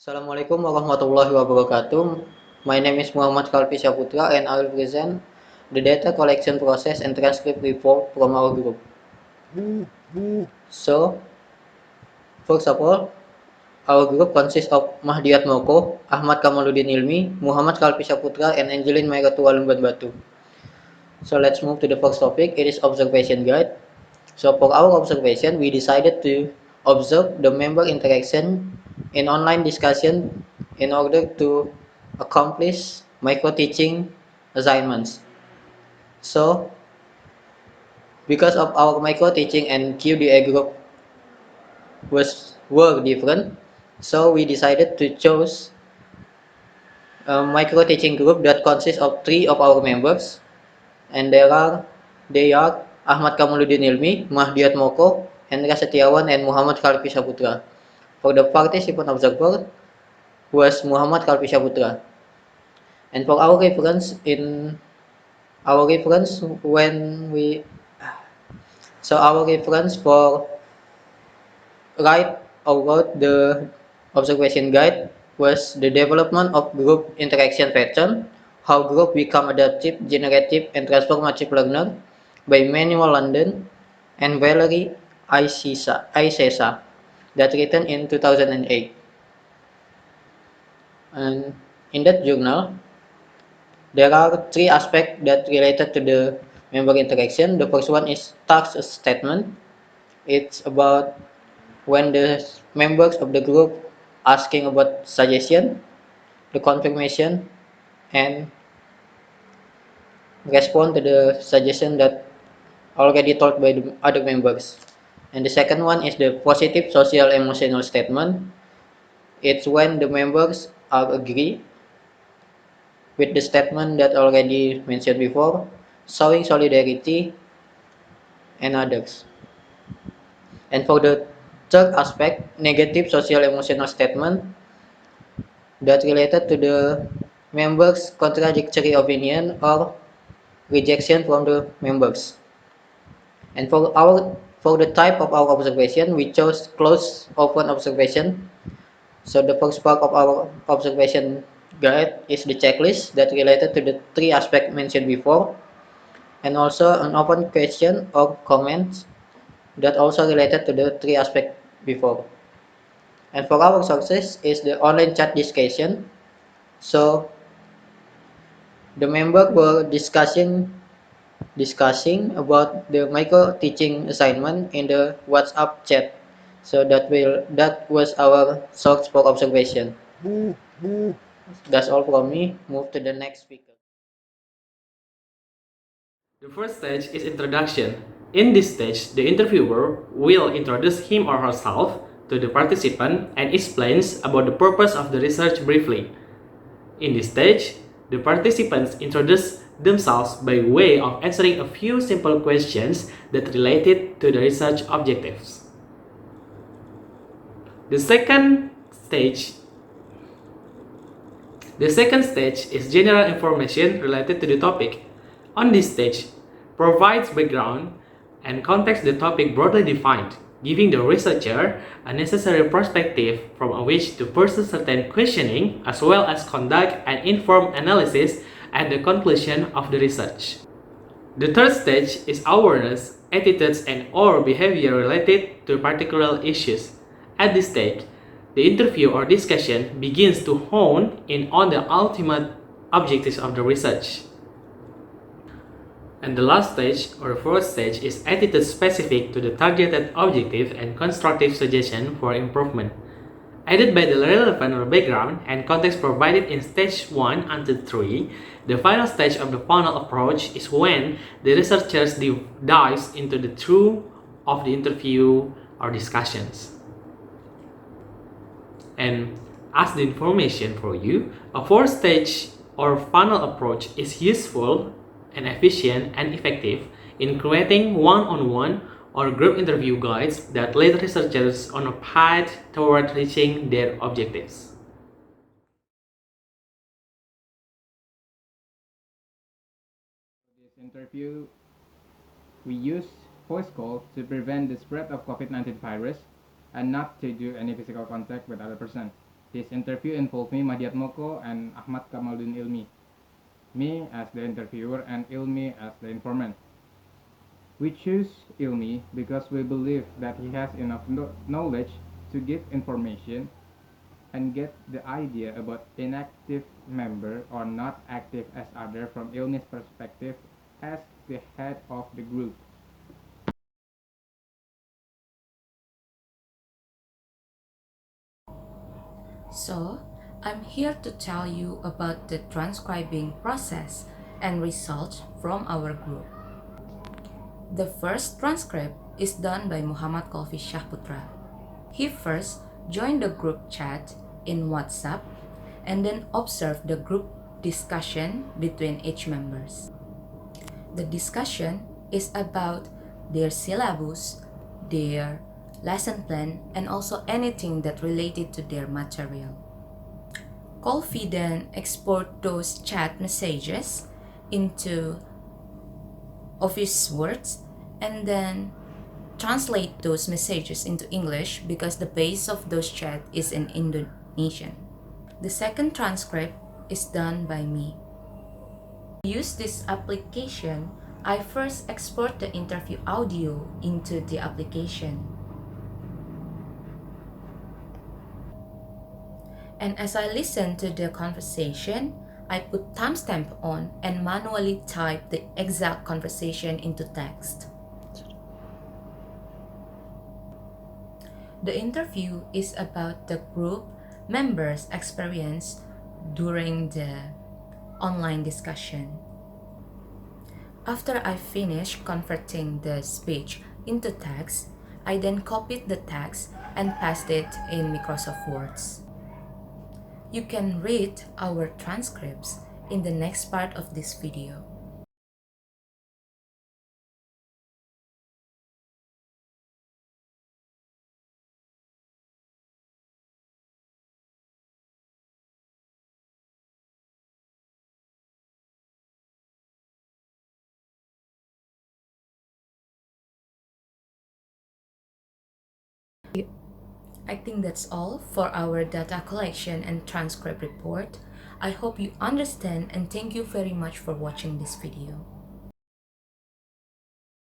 Assalamualaikum warahmatullahi wabarakatuh. My name is Khalfi Syaputra and I will present the data collection process and transcript report from our group. So, first of all, our group consists of Mahdiat Moko, Ahmad Kamaluddin Ilmi, Khalfi Syaputra, and Angelyn May Rotua L.B. So let's move to the first topic. It is observation guide. So for our observation, we decided to observe the member interaction in online discussion in order to accomplish micro-teaching assignments. So because of our micro-teaching and QDA group were different, so we decided to choose a micro-teaching group that consists of 3 of our members, and they are Ahmad Kamaluddin Ilmi, Mahdiat Moko, Hendra Setiawan, and Khalfi Syaputra. For the participant observer was Khalfi Syaputra. And for our reference when we so our reference for write about the observation guide was the development of group interaction pattern, how group become adaptive, generative, and transformative learner by Manuel London and Valerie Isesa that written in 2008. And in that journal, there are 3 aspects that related to the member interaction. The first one is task statement. It's about when the members of the group asking about suggestion, the confirmation, and respond to the suggestion that already told by the other members. And the second one is the positive social emotional statement. It's when the members are agree with the statement that already mentioned before, showing solidarity and others. And for the third aspect, negative social emotional statement that related to the members' contradictory opinion or rejection from the members. And for the type of our observation, we chose closed open observation. So the first part of our observation guide is the checklist that related to the 3 aspects mentioned before, and also an open question or comments that also related to the 3 aspects before. And for our sources is the online chat discussion. So the members were discussing about the micro teaching assignment in the WhatsApp chat. So that was our source for observation. That's all from me. Move to the next speaker. The first stage is introduction. In this stage, the interviewer will introduce him or herself to the participant and explains about the purpose of the research briefly. In this stage, the participants introduce themselves by way of answering a few simple questions that related to the research objectives. The second stage is general information related to the topic. On this stage, provides background and context the topic broadly defined, giving the researcher a necessary perspective from which to pursue certain questioning as well as conduct an informed analysis at the conclusion of the research. The third stage is awareness, attitudes, and or behavior related to particular issues. At this stage, the interview or discussion begins to hone in on the ultimate objectives of the research. And the last stage, or fourth stage, is attitude specific to the targeted objective and constructive suggestion for improvement. Aided by the relevant background and context provided in stage 1 until 3, the final stage of the funnel approach is when the researchers dives into the truth of the interview or discussions. And as the information for you, a 4-stage or funnel approach is useful and efficient and effective in creating one-on-one or group interview guides that lead researchers on a path toward reaching their objectives. This interview, we use voice call to prevent the spread of COVID-19 virus and not to do any physical contact with other person. This interview involved me, Mahdiat Moko, and Ahmad Kamaluddin Ilmi. Me as the interviewer and Ilmi as the informant. We choose Ilmi because we believe that he has enough knowledge to give information and get the idea about inactive member or not active as other from Ilmi's perspective as the head of the group. So, I'm here to tell you about the transcribing process and results from our group. The first transcript is done by Muhammad Khalfi Syaputra. He first joined the group chat in WhatsApp and then observed the group discussion between each members. The discussion is about their syllabus, their lesson plan, and also anything that related to their material. Khalfi then export those chat messages into Office words and then translate those messages into English because the base of those chat is in Indonesian. The second transcript is done by me. To use this application, I first export the interview audio into the application. And as I listen to the conversation, I put timestamp on and manually type the exact conversation into text. The interview is about the group members' experience during the online discussion. After I finish converting the speech into text, I then copied the text and pasted it in Microsoft Words. You can read our transcripts in the next part of this video. I think that's all for our data collection and transcript report. I hope you understand and thank you very much for watching this video.